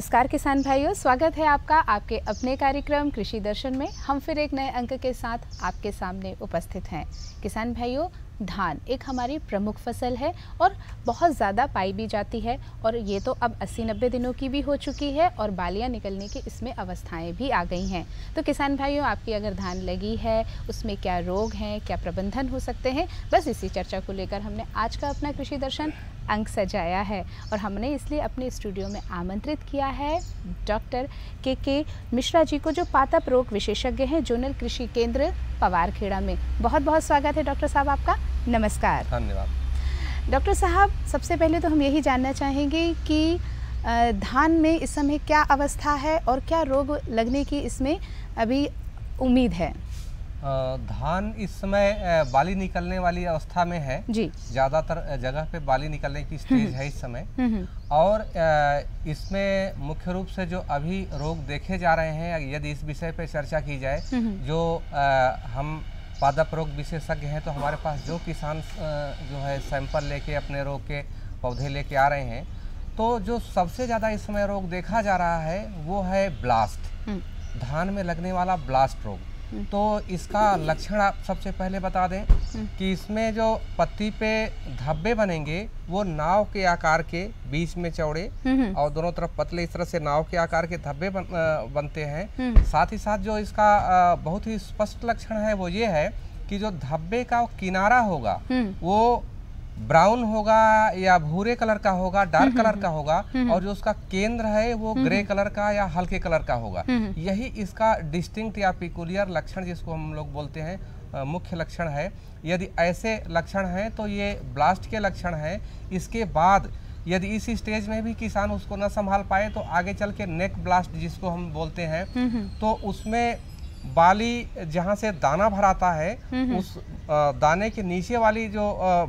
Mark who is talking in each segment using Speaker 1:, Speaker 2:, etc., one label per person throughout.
Speaker 1: नमस्कार किसान भाइयों, स्वागत है आपका आपके अपने कार्यक्रम कृषि दर्शन में। हम फिर एक नए अंक के साथ आपके सामने उपस्थित हैं। किसान भाइयों, धान एक हमारी प्रमुख फसल है और बहुत ज़्यादा पाई भी जाती है और ये तो अब 80-90 दिनों की भी हो चुकी है और बालियां निकलने की इसमें अवस्थाएं भी आ गई हैं। तो किसान भाइयों, आपकी अगर धान लगी है उसमें क्या रोग हैं, क्या प्रबंधन हो सकते हैं, बस इसी चर्चा को लेकर हमने आज का अपना कृषि दर्शन अंक सजाया है और हमने इसलिए अपने स्टूडियो में आमंत्रित किया है डॉक्टर के मिश्रा जी को, जो पादप रोग विशेषज्ञ हैं जोनल कृषि केंद्र पवारखेड़ा में। बहुत बहुत स्वागत है डॉक्टर साहब आपका। नमस्कार।
Speaker 2: धन्यवाद।
Speaker 1: डॉक्टर साहब, सबसे पहले तो हम यही जानना चाहेंगे कि धान में इस समय क्या अवस्था है और क्या रोग लगने की इसमें अभी उम्मीद है?
Speaker 2: धान इस समय बाली निकलने वाली अवस्था में है
Speaker 1: जी।
Speaker 2: ज़्यादातर जगह पे बाली निकलने की स्टेज है इस समय। और इसमें मुख्य रूप से जो अभी रोग देखे जा रहे हैं, यदि इस विषय पे चर्चा की जाए, जो हम पादप रोग विशेषज्ञ हैं, तो हमारे पास जो किसान जो है सैंपल लेके अपने रोग के पौधे लेके आ रहे हैं, तो जो सबसे ज़्यादा इस समय रोग देखा जा रहा है वो है ब्लास्ट, धान में लगने वाला ब्लास्ट रोग। तो इसका लक्षण आप सबसे पहले बता दें कि इसमें जो पत्ती पे धब्बे बनेंगे वो नाव के आकार के, बीच में चौड़े और दोनों तरफ पतले, इस तरह से नाव के आकार के धब्बे बनते हैं। साथ ही साथ जो इसका बहुत ही स्पष्ट लक्षण है वो ये है कि जो धब्बे का किनारा होगा वो ब्राउन होगा या भूरे कलर का होगा, डार्क कलर का होगा, और जो उसका केंद्र है वो ग्रे कलर का या हल्के कलर का होगा। यही इसका डिस्टिंक्ट या पिकुलियर लक्षण, जिसको हम लोग बोलते हैं, मुख्य लक्षण है। यदि ऐसे लक्षण हैं तो ये ब्लास्ट के लक्षण हैं। इसके बाद यदि इस स्टेज में भी किसान उसको न संभाल पाए तो आगे चल के नेक ब्लास्ट जिसको हम बोलते हैं, तो उसमें बाली जहाँ से दाना भराता है उस दाने के नीचे वाली जो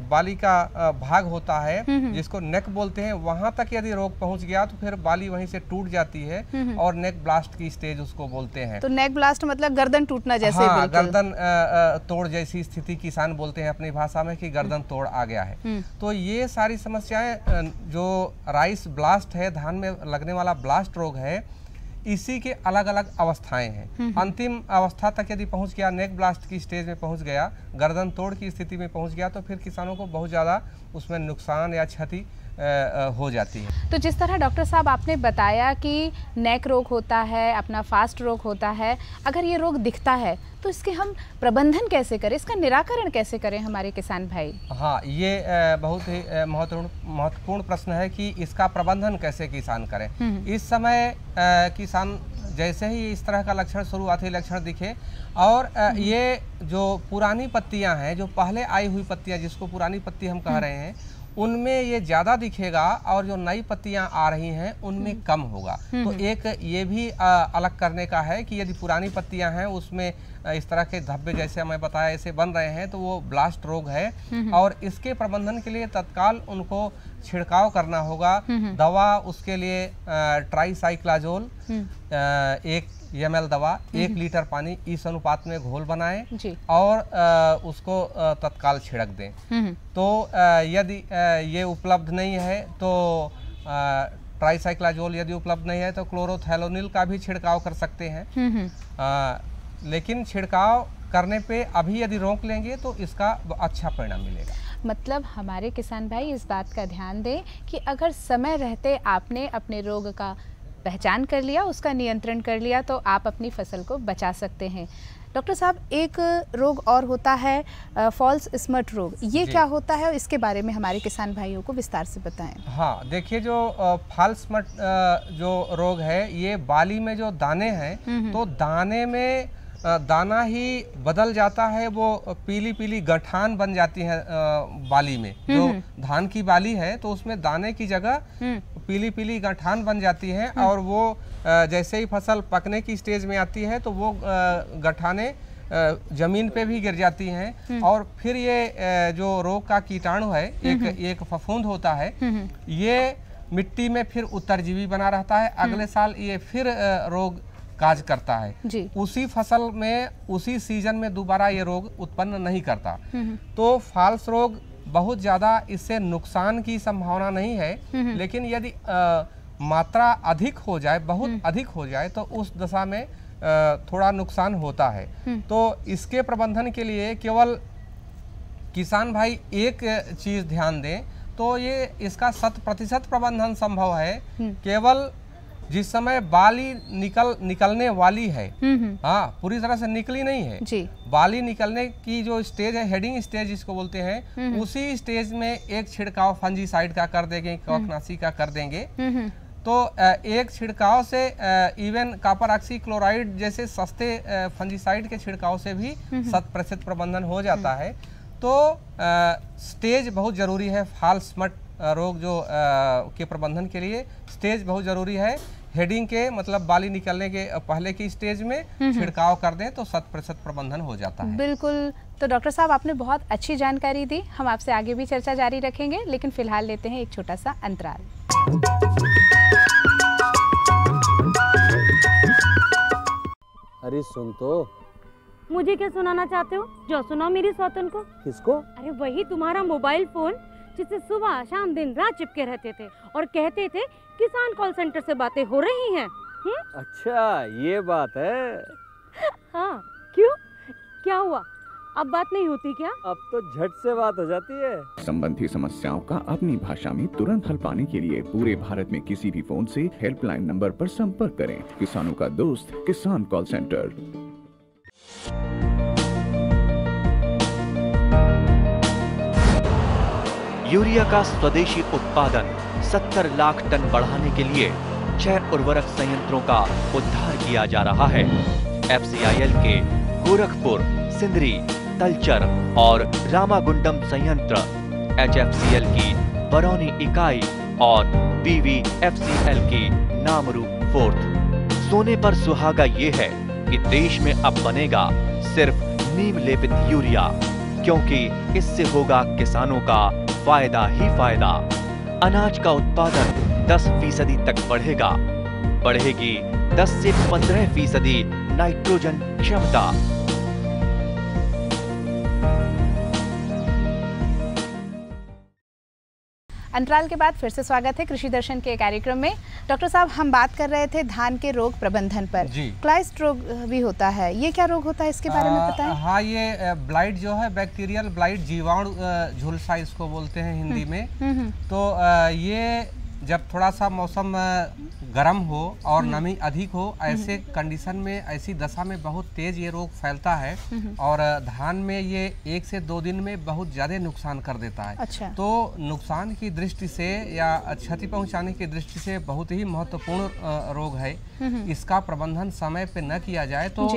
Speaker 2: बाली का भाग होता है, जिसको नेक बोलते हैं, वहां तक यदि रोग पहुंच गया तो फिर बाली वहीं से टूट जाती है और नेक ब्लास्ट की स्टेज उसको बोलते हैं।
Speaker 1: तो नेक ब्लास्ट मतलब गर्दन टूटना जैसे?
Speaker 2: हाँ, गर्दन तोड़ जैसी स्थिति किसान बोलते हैं अपनी भाषा में कि गर्दन तोड़ आ गया है। तो ये सारी समस्याएं जो राइस ब्लास्ट है, धान में लगने वाला ब्लास्ट रोग है, इसी के अलग अलग अवस्थाएं हैं। अंतिम अवस्था तक यदि पहुंच गया, नेक ब्लास्ट की स्टेज में पहुंच गया, गर्दन तोड़ की स्थिति में पहुंच गया, तो फिर किसानों को बहुत ज़्यादा उसमें नुकसान या क्षति हो जाती है।
Speaker 1: तो जिस तरह डॉक्टर साहब आपने बताया कि नेक रोग होता है, अपना फास्ट रोग होता है, अगर ये रोग दिखता है तो इसके हम प्रबंधन कैसे करें, इसका निराकरण कैसे करें हमारे किसान भाई?
Speaker 2: हाँ, ये बहुत ही महत्वपूर्ण प्रश्न है कि इसका प्रबंधन कैसे किसान करें। इस समय किसान जैसे ही इस तरह का लक्षण, शुरुआती लक्षण दिखे, और ये जो पुरानी पत्तियां हैं, जो पहले आई हुई पत्तियां जिसको पुरानी पत्ती हम कह रहे हैं, उनमें ये ज़्यादा दिखेगा और जो नई पत्तियां आ रही हैं उनमें कम होगा। तो एक ये भी अलग करने का है कि यदि पुरानी पत्तियां हैं उसमें इस तरह के धब्बे जैसे मैं बताया ऐसे बन रहे हैं, तो वो ब्लास्ट रोग है और इसके प्रबंधन के लिए तत्काल उनको छिड़काव करना होगा। दवा उसके लिए ट्राइसाइक्लाजोल 1 ml दवा 1 लीटर पानी इस अनुपात में घोल बनाएं और उसको तत्काल छिड़क दें। तो यदि ये उपलब्ध नहीं है तो ट्राइसाइक्लाजोल यदि उपलब्ध नहीं है तो क्लोरोथैलोनिल का भी छिड़काव कर सकते हैं। लेकिन छिड़काव करने पे अभी यदि रोक लेंगे तो इसका अच्छा परिणाम मिलेगा।
Speaker 1: मतलब हमारे किसान भाई इस बात का ध्यान दें कि अगर समय रहते आपने अपने रोग का पहचान कर लिया, उसका नियंत्रण कर लिया, तो आप अपनी फसल को बचा सकते हैं। डॉक्टर साहब, एक रोग और होता है फॉल्स स्मट रोग, ये क्या होता है और इसके बारे में हमारे किसान भाइयों को विस्तार से बताएं।
Speaker 2: हाँ, देखिए, जो फॉल्स स्मट जो रोग है, ये बाली में जो दाने हैं, तो दाने में दाना ही बदल जाता है, वो पीली पीली गठान बन जाती है बाली में। जो धान की बाली है तो उसमें दाने की जगह पीली पीली गठान बन जाती है और वो जैसे ही फसल पकने की स्टेज में आती है तो वो गठाने जमीन पे भी गिर जाती हैं और फिर ये जो रोग का कीटाणु है, एक फफूंद होता है, ये मिट्टी में फिर उत्तरजीवी बना रहता है। अगले साल ये फिर रोग काज करता है। उसी फसल में उसी सीजन में दोबारा ये रोग उत्पन्न नहीं करता। तो फॉल्स रोग बहुत ज़्यादा इससे नुकसान की संभावना नहीं है, लेकिन यदि मात्रा अधिक हो जाए, बहुत अधिक हो जाए, तो उस दशा में थोड़ा नुकसान होता है। तो इसके प्रबंधन के लिए केवल किसान भाई एक चीज ध्यान दें, तो ये इसका 100% प्रबंधन संभव है। केवल जिस समय बाली निकलने वाली है, हाँ पूरी तरह से निकली नहीं है जी। बाली निकलने की जो स्टेज है, हेडिंग स्टेज जिसको बोलते हैं, उसी स्टेज में एक छिड़काव फंजीसाइड का कर देंगे, कवकनाशी का कर देंगे। तो एक छिड़काव से इवन कॉपर ऑक्सीक्लोराइड जैसे सस्ते फंजीसाइड के छिड़काव से भी 100% प्रबंधन हो जाता है। तो स्टेज बहुत जरूरी है। फॉल स्मट रोग जो के प्रबंधन के लिए स्टेज बहुत जरूरी है। हेडिंग के मतलब बाली निकलने के पहले की स्टेज में छिड़काव कर दें तो 100% प्रबंधन हो जाता है।
Speaker 1: बिल्कुल। तो डॉक्टर साहब आपने बहुत अच्छी जानकारी दी, हम आपसे आगे भी चर्चा जारी रखेंगे, लेकिन फिलहाल लेते हैं एक छोटा सा अंतराल।
Speaker 3: अरे सुन तो।
Speaker 4: मुझे क्या सुनाना चाहते हो? जो सुनाओ मेरी सौतन को।
Speaker 3: किसको?
Speaker 4: अरे वही तुम्हारा मोबाइल फोन जिससे सुबह शाम दिन रात चिपके रहते थे और कहते थे किसान कॉल सेंटर से बातें हो रही हैं।
Speaker 3: अच्छा ये बात है।
Speaker 4: हाँ क्यों, क्या हुआ? अब बात नहीं होती क्या?
Speaker 3: अब तो झट से बात हो जाती है।
Speaker 5: संबंधी समस्याओं का अपनी भाषा में तुरंत हल पाने के लिए पूरे भारत में किसी भी फोन से हेल्पलाइन नंबर पर संपर्क करें। किसानों का दोस्त किसान कॉल सेंटर।
Speaker 6: यूरिया का स्वदेशी उत्पादन 70 लाख टन बढ़ाने के लिए 6 उर्वरक संयंत्रों का उद्धार किया जा रहा है। FCIL के गोरखपुर, सिंदरी, तलचर और रामागुंडम संयंत्र, HFCL की बरौनी इकाई और BVFCL की नामरू फोर्थ। सोने पर सुहागा ये है कि देश में अब बनेगा सिर्फ नीम लेपित यूरिया, क्योंकि इससे होगा किसानों का फायदा ही फायदा। अनाज का उत्पादन 10% तक बढ़ेगा। बढ़ेगी 10 से 15% नाइट्रोजन क्षमता।
Speaker 1: अंतराल के बाद फिर से स्वागत है कृषि दर्शन के कार्यक्रम में। डॉक्टर साहब, हम बात कर रहे थे धान के रोग प्रबंधन पर। क्लाइस्ट रोग भी होता है, ये क्या रोग होता है, इसके बारे में बताएं।
Speaker 2: हाँ, ये ब्लाइट जो है, बैक्टीरियल ब्लाइट, जीवाणु झुलसा इसको बोलते हैं हिंदी में। तो ये जब थोड़ा सा मौसम गर्म हो और नमी अधिक हो, ऐसे कंडीशन में, ऐसी दशा में बहुत तेज ये रोग फैलता है और धान में ये 1 से 2 दिन में बहुत ज्यादा नुकसान कर देता है।
Speaker 1: अच्छा।
Speaker 2: तो नुकसान की दृष्टि से या क्षति पहुंचाने की दृष्टि से बहुत ही महत्वपूर्ण रोग है। इसका प्रबंधन समय पे न किया जाए तो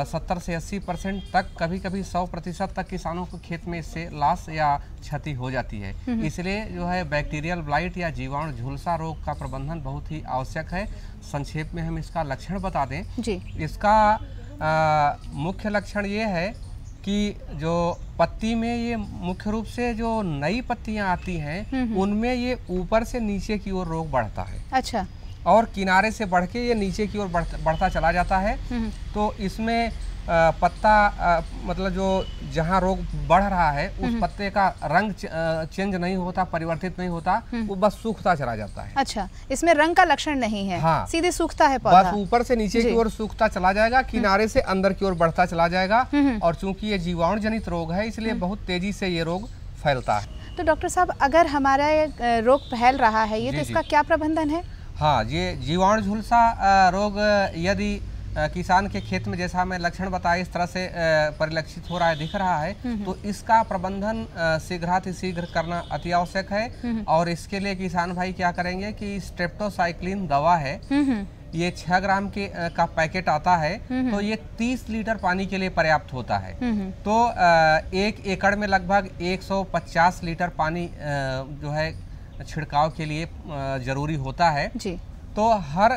Speaker 2: 70 से 80% तक, कभी कभी 100% तक किसानों को खेत में इससे लॉस या क्षति हो जाती है। इसलिए जो है बैक्टीरियल ब्लाइट या जीवाणु झुलसा रोग का प्रबंधन बहुत ही आवश्यक है। संक्षेप में हम इसका लक्षण बता दें जी। इसका मुख्य लक्षण ये है कि जो पत्ती में ये मुख्य रूप से जो नई पत्तियां आती हैं उनमें ये ऊपर से नीचे की ओर रोग बढ़ता है।
Speaker 1: अच्छा।
Speaker 2: और किनारे से बढ़ के ये नीचे की ओर बढ़ता चला जाता है। तो इसमें पत्ता मतलब जो जहाँ रोग बढ़ रहा है उस पत्ते का रंग चेंज नहीं होता, परिवर्तित नहीं होता, वो बस सूखता चला जाता है।
Speaker 1: अच्छा, इसमें रंग का लक्षण नहीं है।
Speaker 2: हाँ,
Speaker 1: सीधे सूखता है पौधा।
Speaker 2: बस ऊपर से नीचे की ओर सूखता चला जाएगा, किनारे से अंदर की ओर बढ़ता चला जाएगा। और चूंकि ये जीवाणु जनित रोग है इसलिए बहुत तेजी से ये रोग फैलता है।
Speaker 1: तो डॉक्टर साहब, अगर हमारा रोग फैल रहा है ये, तो इसका क्या प्रबंधन है?
Speaker 2: हाँ, ये जीवाणु झुलसा रोग यदि किसान के खेत में, जैसा मैं लक्षण बताया, इस तरह से परिलक्षित हो रहा है, दिख रहा है, तो इसका प्रबंधन शीघ्र करना अति आवश्यक है। और इसके लिए किसान भाई क्या करेंगे कि स्ट्रेप्टोसाइक्लिन दवा है, ये 6 ग्राम का पैकेट आता है, तो ये 30 लीटर पानी के लिए पर्याप्त होता है। तो 1 एकड़ में लगभग 150 लीटर पानी जो है छिड़काव के लिए जरूरी होता है जी। तो हर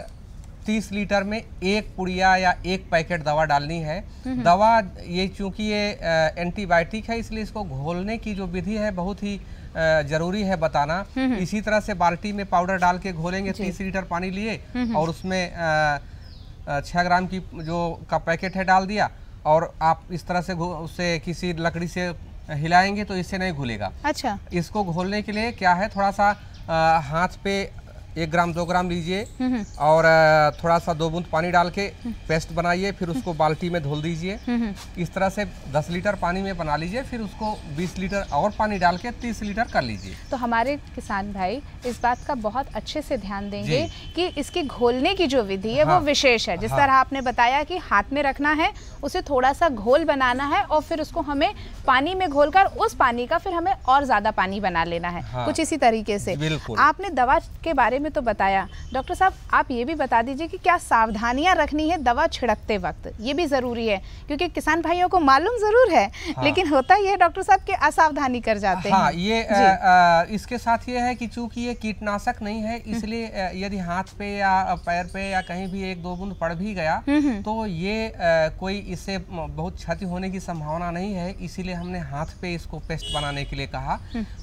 Speaker 2: 30 लीटर में 1 पुड़िया या 1 पैकेट दवा डालनी है। दवा ये चूंकि ये एंटीबायोटिक है इसलिए इसको घोलने की जो विधि है बहुत ही जरूरी है बताना। इसी तरह से बाल्टी में पाउडर डाल के घोलेंगे, 30 लीटर पानी लिए और उसमें 6 ग्राम की जो का पैकेट है डाल दिया, और आप इस तरह से उससे किसी लकड़ी से हिलाएंगे तो इससे नहीं घुलेगा।
Speaker 1: अच्छा।
Speaker 2: इसको घोलने के लिए क्या है, थोड़ा सा हाथ पे 1 ग्राम 2 ग्राम लीजिए और थोड़ा सा 2 बूंद पानी डाल के पेस्ट बनाइए, फिर उसको बाल्टी में धुल दीजिए। इस तरह से 10 लीटर पानी में बना लीजिए, फिर उसको 20 लीटर और पानी डाल के 30 लीटर कर लीजिए।
Speaker 1: तो हमारे किसान भाई इस बात का बहुत अच्छे से ध्यान देंगे कि इसकी घोलने की जो विधि है वो विशेष है। जिस तरह आपने बताया कि हाथ में रखना है, उसे थोड़ा सा घोल बनाना है और फिर उसको हमें पानी में घोलकर उस पानी का फिर हमें और ज्यादा पानी बना लेना है। कुछ इसी तरीके से आपने दवा के बारे में तो बताया। डॉक्टर साहब, आप ये भी बता दीजिए कि क्या सावधानियां रखनी है दवा छिड़कते वक्त, ये भी जरूरी है, क्योंकि किसान भाइयों को मालूम जरूर है लेकिन होता ये डॉक्टर साहब कि असावधानी कर जाते हैं।
Speaker 2: ये इसके साथ ये है कि चूंकि ये कीटनाशक नहीं है, इसलिए यदि हाथ पे या पैर पे या कहीं भी 1-2 बूंद पड़ भी गया तो ये कोई इससे बहुत क्षति होने की संभावना नहीं है, इसीलिए हमने हाथ पे इसको पेस्ट बनाने के लिए कहा।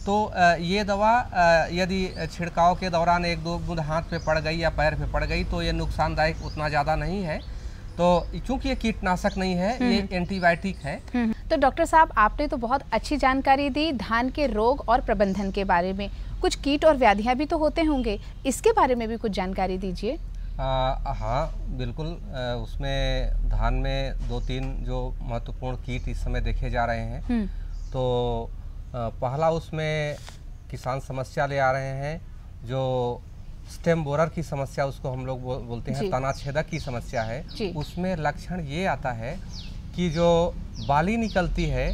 Speaker 2: तो ये दवा यदि छिड़काव के दौरान 1-2 बूंद हाथ पे पड़ गई या पैर पे पड़ गई तो ये नुकसानदायक उतना ज़्यादा नहीं है। तो चूंकि ये कीटनाशक नहीं है, ये एंटीबायोटिक है।
Speaker 1: तो डॉक्टर साहब, आपने तो बहुत अच्छी जानकारी दी धान के रोग और प्रबंधन के बारे में। कुछ कीट और व्याधियां भी तो होते होंगे, इसके बारे में भी कुछ जानकारी दीजिए।
Speaker 2: हाँ बिल्कुल, उसमें धान में 2-3 जो महत्वपूर्ण कीट इस समय देखे जा रहे हैं। तो पहला उसमें किसान समस्या ले आ रहे हैं, जो स्टेम बोरर की समस्या उसको हम लोग बोलते हैं, तना छेदक की समस्या है। उसमें लक्षण ये आता है कि जो बाली निकलती है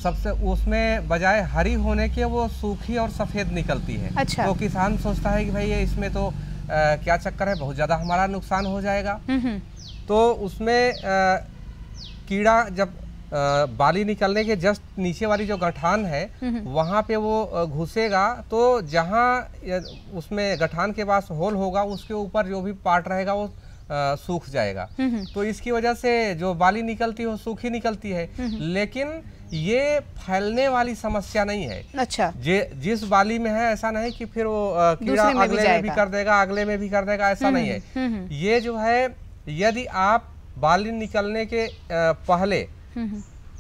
Speaker 2: सबसे, उसमें बजाय हरी होने के वो सूखी और सफ़ेद निकलती है। अच्छा। तो किसान सोचता है कि भाई ये इसमें तो क्या चक्कर है, बहुत ज़्यादा हमारा नुकसान हो जाएगा। तो उसमें कीड़ा जब बाली निकलने के जस्ट नीचे वाली जो गठान है वहाँ पे वो घुसेगा, तो जहाँ उसमें गठान के पास होल होगा उसके ऊपर जो भी पार्ट रहेगा वो सूख जाएगा। तो इसकी वजह से जो बाली निकलती है वो सूखी निकलती है, लेकिन ये फैलने वाली समस्या नहीं है। अच्छा। जिस बाली में है ऐसा नहीं कि फिर वो कीड़ा अगले में भी कर देगा, अगले में भी कर देगा, ऐसा नहीं है। ये जो है, यदि आप बाली निकलने के पहले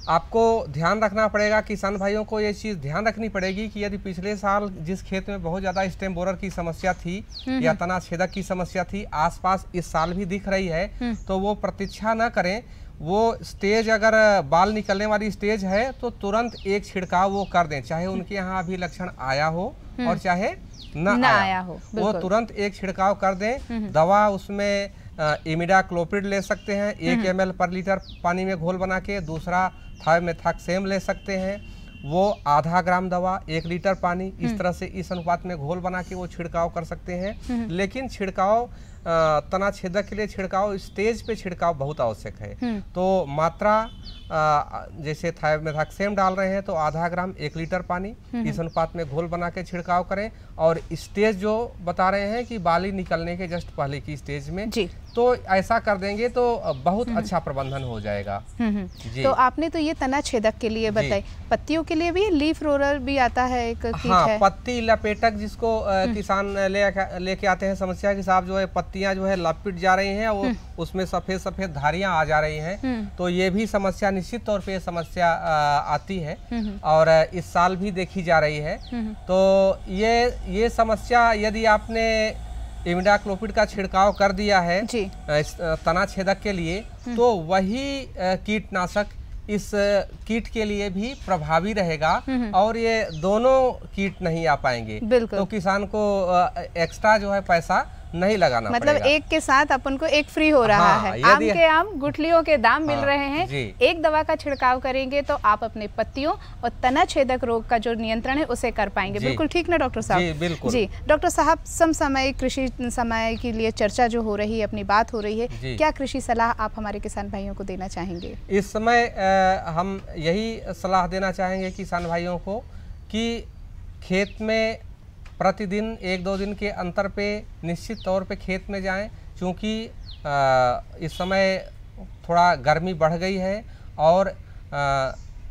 Speaker 2: आपको ध्यान रखना पड़ेगा, किसान भाइयों को ये चीज़ ध्यान रखनी पड़ेगी कि यदि पिछले साल जिस खेत में बहुत ज़्यादा स्टेम बोरर की समस्या थी या तना छेदक की समस्या थी, आसपास इस साल भी दिख रही है, तो वो प्रतीक्षा न करें। वो स्टेज अगर बाल निकलने वाली स्टेज है तो तुरंत एक छिड़काव वो कर दें, चाहे उनके यहाँ अभी लक्षण आया हो और चाहे न आया हो, वो तुरंत एक छिड़काव कर दें। दवा उसमें इमिडाक्लोपिड ले सकते हैं 1 ml पर लीटर पानी में घोल बना के, दूसरा थायोमेथाक्सेम ले सकते हैं, वो आधा ग्राम दवा 1 लीटर पानी, इस तरह से इस अनुपात में घोल बना के वो छिड़काव कर सकते हैं। लेकिन छिड़काव तना छेदक के लिए छिड़काव स्टेज पे छिड़काव बहुत आवश्यक है। तो मात्रा जैसे थायोमेथाक्सेम डाल रहे हैं तो आधा ग्राम 1 लीटर पानी, इस अनुपात में घोल बना के छिड़काव करें। और स्टेज जो बता रहे हैं कि बाली निकलने के जस्ट पहले की स्टेज में, तो ऐसा कर देंगे तो बहुत अच्छा प्रबंधन हो जाएगा। जी। तो
Speaker 1: आपने तो ये तना छेदक के लिए बताई, पत्तियों के लिए भी लीफ रोलर भी आता है एक कीट है।
Speaker 2: पत्ती लपेटक जिसको किसान लेके आते हैं समस्या कि साहब जो है पत्तियां जो है लपेट जा रही हैं, वो उसमें सफेद सफेद धारियां आ जा रही हैं, तो ये भी समस्या निश्चित तौर पे समस्या आती है और इस साल भी देखी जा रही है। तो ये समस्या यदि आपने इमिडाक्लोपिड का छिड़काव कर दिया है तना छेदक के लिए, तो वही कीटनाशक इस कीट के लिए भी प्रभावी रहेगा और ये दोनों कीट नहीं आ पाएंगे। तो किसान को एक्स्ट्रा जो है पैसा नहीं लगाना
Speaker 1: मतलब
Speaker 2: पड़ेगा।
Speaker 1: एक के साथ अपन को एक फ्री हो रहा है। आम के आम गुठलियों के दाम मिल रहे हैं। एक दवा का छिड़काव करेंगे तो आप अपने पत्तियों और तना छेदक रोग का जो नियंत्रण है उसे कर पाएंगे। बिल्कुल ठीक ना डॉक्टर साहब?
Speaker 2: जी बिल्कुल।
Speaker 1: जी डॉक्टर साहब, समसामयिक कृषि समय के लिए चर्चा जो हो रही है, अपनी बात हो रही है, क्या कृषि सलाह आप हमारे किसान भाइयों को देना चाहेंगे?
Speaker 2: इस समय हम यही सलाह देना चाहेंगे किसान भाइयों को कि खेत में प्रतिदिन 1-2 दिन के अंतर पे निश्चित तौर पे खेत में जाएं, क्योंकि इस समय थोड़ा गर्मी बढ़ गई है और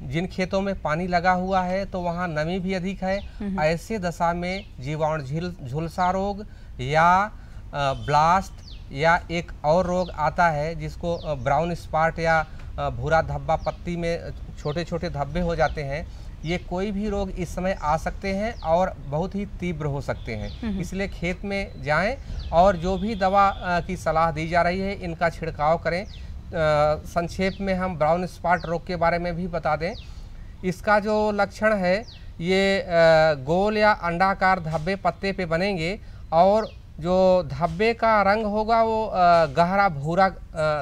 Speaker 2: जिन खेतों में पानी लगा हुआ है तो वहाँ नमी भी अधिक है। ऐसे दशा में जीवाणु झुलसा रोग या ब्लास्ट या एक और रोग आता है जिसको ब्राउन स्पॉट या भूरा धब्बा, पत्ती में छोटे छोटे धब्बे हो जाते हैं, ये कोई भी रोग इस समय आ सकते हैं और बहुत ही तीव्र हो सकते हैं। इसलिए खेत में जाएं और जो भी दवा की सलाह दी जा रही है इनका छिड़काव करें। संक्षेप में हम ब्राउन स्पॉट रोग के बारे में भी बता दें। इसका जो लक्षण है ये गोल या अंडाकार धब्बे पत्ते पे बनेंगे और जो धब्बे का रंग होगा वो गहरा भूरा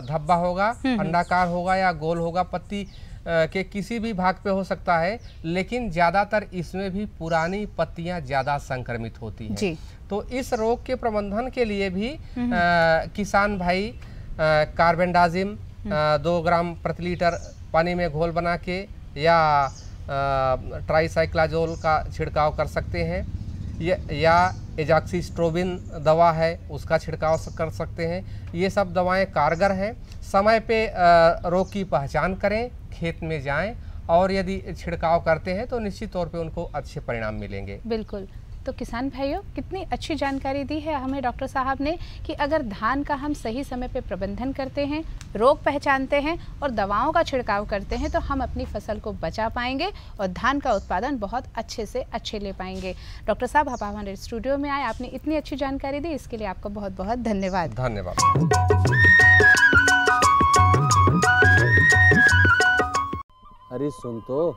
Speaker 2: धब्बा होगा, अंडाकार होगा या गोल होगा, पत्ती के किसी भी भाग पे हो सकता है, लेकिन ज़्यादातर इसमें भी पुरानी पत्तियां ज़्यादा संक्रमित होती हैं। तो इस रोग के प्रबंधन के लिए भी किसान भाई कार्बेंडाजिम 2 ग्राम प्रति लीटर पानी में घोल बना के या ट्राइसाइक्लाजोल का छिड़काव कर सकते हैं या एजॉक्सिस्ट्रोबिन दवा है उसका छिड़काव कर सकते हैं। ये सब दवाएं कारगर हैं। समय पे रोग की पहचान करें, खेत में जाएं और यदि छिड़काव करते हैं तो निश्चित तौर पे उनको अच्छे परिणाम मिलेंगे।
Speaker 1: बिल्कुल। तो किसान भाइयों, कितनी अच्छी जानकारी दी है हमें डॉक्टर साहब ने कि अगर धान का हम सही समय पे प्रबंधन करते हैं, रोग पहचानते हैं और दवाओं का छिड़काव करते हैं तो हम अपनी फसल को बचा पाएंगे और धान का उत्पादन बहुत अच्छे से अच्छे ले पाएंगे। डॉक्टर साहब, आप हमारे स्टूडियो में आए, आपने इतनी अच्छी जानकारी दी, इसके लिए आपका बहुत बहुत धन्यवाद।
Speaker 2: धन्यवाद।
Speaker 3: अरे सुन तो,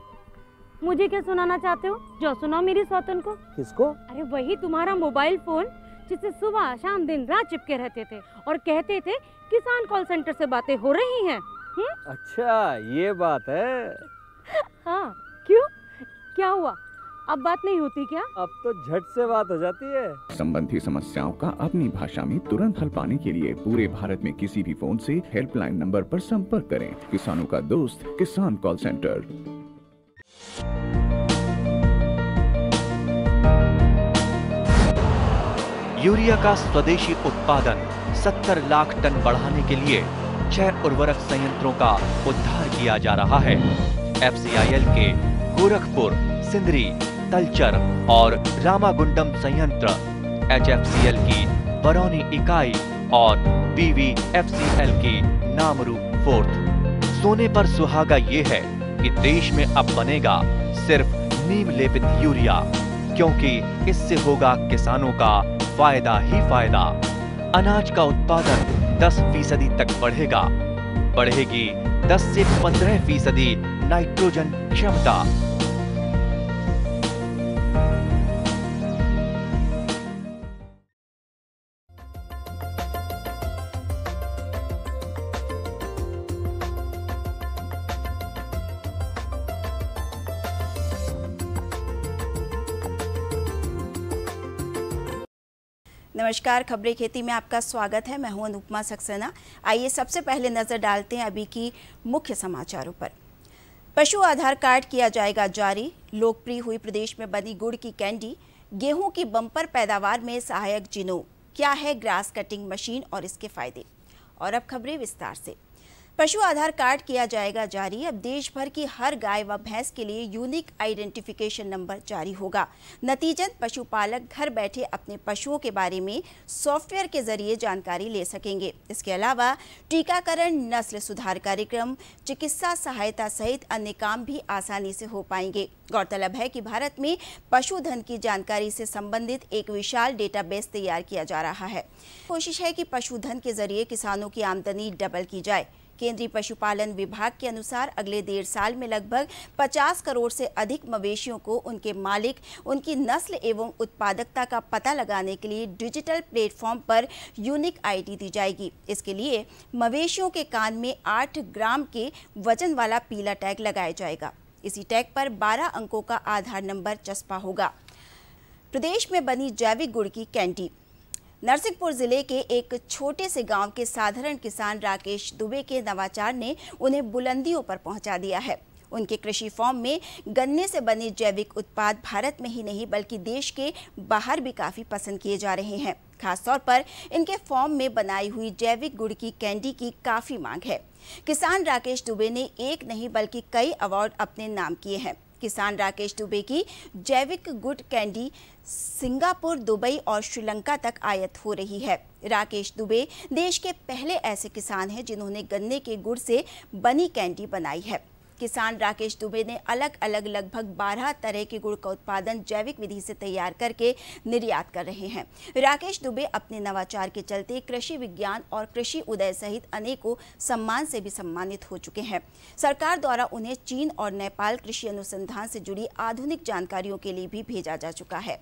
Speaker 4: मुझे क्या सुनाना चाहते हो? जो सुनाओ मेरी सौतन को।
Speaker 3: किसको?
Speaker 4: अरे वही तुम्हारा मोबाइल फोन जिससे सुबह शाम दिन रात चिपके रहते थे और कहते थे किसान कॉल सेंटर से बातें हो रही हैं।
Speaker 3: अच्छा, ये बात है।
Speaker 4: हाँ, क्यों? क्या हुआ? अब बात नहीं होती क्या?
Speaker 3: अब तो झट से बात हो जाती है।
Speaker 5: संबंधी समस्याओं का अपनी भाषा में तुरंत हल पाने के लिए पूरे भारत में किसी भी फोन से हेल्पलाइन नंबर पर संपर्क करें। किसानों का दोस्त, किसान कॉल सेंटर।
Speaker 6: यूरिया का स्वदेशी उत्पादन 70 लाख टन बढ़ाने के लिए 6 उर्वरक संयंत्रों का उद्धार किया जा रहा है। FCIL के गोरखपुर, सिंदरी, तलचर और रामागुंडम संयंत्र, HFCL की बरौनी इकाई और BVFCL की नामरू फोर्थ। सोने पर सुहागा ये है कि देश में अब बनेगा सिर्फ नीम लेपित यूरिया, क्योंकि इससे होगा किसानों का फायदा ही फायदा। अनाज का उत्पादन 10% तक बढ़ेगा। बढ़ेगी 10 से 15% नाइट्रोजन क्षमता।
Speaker 7: नमस्कार, खबरें खेती में आपका स्वागत है। मैं हूं अनुपमा सक्सेना। आइए सबसे पहले नजर डालते हैं अभी की मुख्य समाचारों पर। पशु आधार कार्ड किया जाएगा जारी। लोकप्रिय हुई प्रदेश में बनी गुड़ की कैंडी। गेहूं की बम्पर पैदावार में सहायक जिनो। क्या है ग्रास कटिंग मशीन और इसके फायदे? और अब खबरें विस्तार से। पशु आधार कार्ड किया जाएगा जारी। अब देश भर की हर गाय व भैंस के लिए यूनिक आइडेंटिफिकेशन नंबर जारी होगा। नतीजतन पशुपालक घर बैठे अपने पशुओं के बारे में सॉफ्टवेयर के जरिए जानकारी ले सकेंगे। इसके अलावा टीकाकरण, नस्ल सुधार कार्यक्रम, चिकित्सा सहायता सहित अन्य काम भी आसानी से हो पाएंगे। गौरतलब है कि भारत में पशुधन की जानकारी से संबंधित एक विशाल डेटाबेस तैयार किया जा रहा है। कोशिश है कि पशुधन के जरिए किसानों की आमदनी डबल की जाए। केंद्रीय पशुपालन विभाग के अनुसार अगले 1.5 साल में लगभग 50 करोड़ से अधिक मवेशियों को उनके मालिक, उनकी नस्ल एवं उत्पादकता का पता लगाने के लिए डिजिटल प्लेटफॉर्म पर यूनिक आईडी दी जाएगी। इसके लिए मवेशियों के कान में 8 ग्राम के वजन वाला पीला टैग लगाया जाएगा। इसी टैग पर 12 अंकों का आधार नंबर चस्पा होगा। प्रदेश में बनी जैविक गुड़ की कैंडी। नरसिंहपुर जिले के एक छोटे से गांव के साधारण किसान राकेश दुबे के नवाचार ने उन्हें बुलंदियों पर पहुंचा दिया है। उनके कृषि फार्म में गन्ने से बने जैविक उत्पाद भारत में ही नहीं बल्कि देश के बाहर भी काफ़ी पसंद किए जा रहे हैं। खासतौर पर इनके फार्म में बनाई हुई जैविक गुड़ की कैंडी की काफ़ी मांग है। किसान राकेश दुबे ने एक नहीं बल्कि कई अवार्ड अपने नाम किए हैं। किसान राकेश दुबे की जैविक गुड़ कैंडी सिंगापुर, दुबई और श्रीलंका तक आयात हो रही है। राकेश दुबे देश के पहले ऐसे किसान हैं जिन्होंने गन्ने के गुड़ से बनी कैंडी बनाई है। किसान राकेश दुबे ने अलग अलग लगभग 12 तरह के गुड़ का उत्पादन जैविक विधि से तैयार करके निर्यात कर रहे हैं। राकेश दुबे अपने नवाचार के चलते कृषि विज्ञान और कृषि उदय सहित अनेकों सम्मान से भी सम्मानित हो चुके हैं। सरकार द्वारा उन्हें चीन और नेपाल कृषि अनुसंधान से जुड़ी आधुनिक जानकारियों के लिए भी भेजा जा चुका है।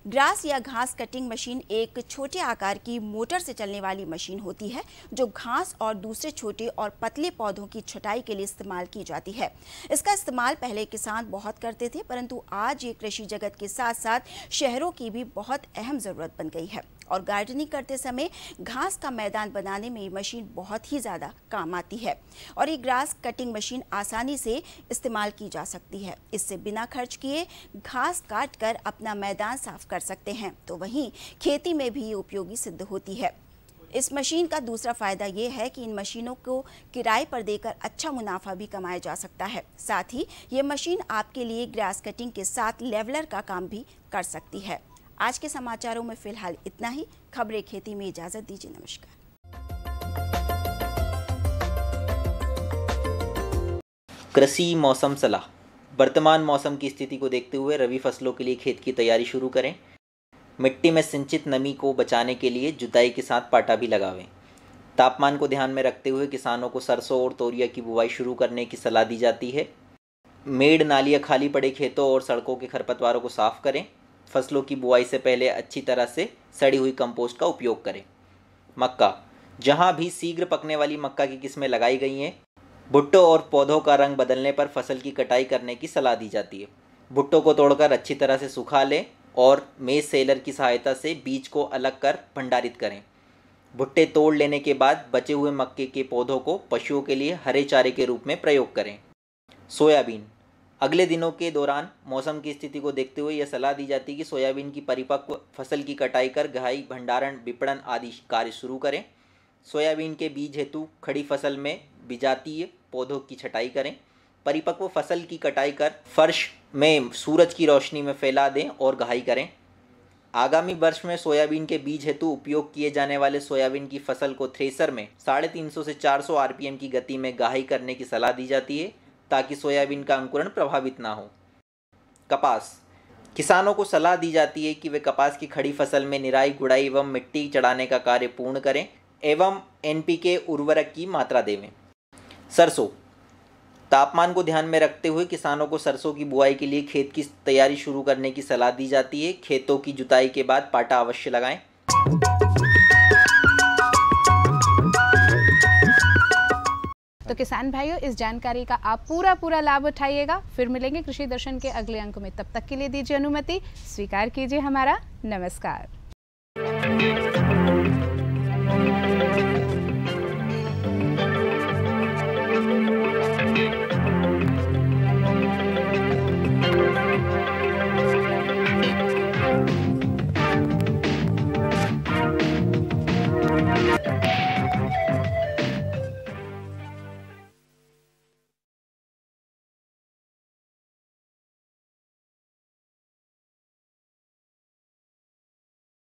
Speaker 7: ग्रास या घास कटिंग मशीन एक छोटे आकार की मोटर से चलने वाली मशीन होती है जो घास और दूसरे छोटे और पतले पौधों की छटाई के लिए इस्तेमाल की जाती है। इसका इस्तेमाल पहले किसान बहुत करते थे, परंतु आज ये कृषि जगत के साथ साथ शहरों की भी बहुत अहम ज़रूरत बन गई है और गार्डनिंग करते समय घास का मैदान बनाने में ये मशीन बहुत ही ज़्यादा काम आती है और ये ग्रास कटिंग मशीन आसानी से इस्तेमाल की जा सकती है। इससे बिना खर्च किए घास काट कर अपना मैदान साफ कर सकते हैं, तो वहीं खेती में भी ये उपयोगी सिद्ध होती है। इस मशीन का दूसरा फायदा ये है कि इन मशीनों को किराए पर देकर अच्छा मुनाफा भी कमाया जा सकता है। साथ ही ये मशीन आपके लिए ग्रास कटिंग के साथ लेवलर का काम भी कर सकती है। आज के समाचारों में फिलहाल इतना ही। खबरें खेती में इजाजत दीजिए। नमस्कार।
Speaker 8: कृषि मौसम सलाह। वर्तमान मौसम की स्थिति को देखते हुए रबी फसलों के लिए खेत की तैयारी शुरू करें। मिट्टी में सिंचित नमी को बचाने के लिए जुताई के साथ पाटा भी लगावें। तापमान को ध्यान में रखते हुए किसानों को सरसों और तोरिया की बुवाई शुरू करने की सलाह दी जाती है। मेड़, नालियाँ, खाली पड़े खेतों और सड़कों के खरपतवारों को साफ करें। फसलों की बुआई से पहले अच्छी तरह से सड़ी हुई कंपोस्ट का उपयोग करें। मक्का, जहां भी शीघ्र पकने वाली मक्का की किस्में लगाई गई हैं, भुट्टो और पौधों का रंग बदलने पर फसल की कटाई करने की सलाह दी जाती है। भुट्टो को तोड़कर अच्छी तरह से सुखा लें और मेज सेलर की सहायता से बीज को अलग कर भंडारित करें। भुट्टे तोड़ लेने के बाद बचे हुए मक्के के पौधों को पशुओं के लिए हरे चारे के रूप में प्रयोग करें। सोयाबीन, अगले दिनों के दौरान मौसम की स्थिति को देखते हुए यह सलाह दी जाती है कि सोयाबीन की परिपक्व फसल की कटाई कर गहाई, भंडारण, विपणन आदि कार्य शुरू करें। सोयाबीन के बीज हेतु खड़ी फसल में विजातीय पौधों की छटाई करें। परिपक्व फसल की कटाई कर फर्श में सूरज की रोशनी में फैला दें और गहाई करें। आगामी वर्ष में सोयाबीन के बीज हेतु उपयोग किए जाने वाले सोयाबीन की फसल को थ्रेसर में 350 से 400 आरपीएम की गति में गहाई करने की सलाह दी जाती है ताकि सोयाबीन का अंकुरण प्रभावित ना हो। कपास, किसानों को सलाह दी जाती है कि वे कपास की खड़ी फसल में निराई, गुड़ाई एवं मिट्टी चढ़ाने का कार्य पूर्ण करें एवं एनपीके उर्वरक की मात्रा देवें। सरसों, तापमान को ध्यान में रखते हुए किसानों को सरसों की बुआई के लिए खेत की तैयारी शुरू करने की सलाह दी जाती है। खेतों की जुताई के बाद पाटा अवश्य लगाएं।
Speaker 1: तो किसान भाइयों, इस जानकारी का आप पूरा लाभ उठाइएगा। फिर मिलेंगे कृषि दर्शन के अगले अंक में। तब तक के लिए दीजिए अनुमति, स्वीकार कीजिए हमारा नमस्कार।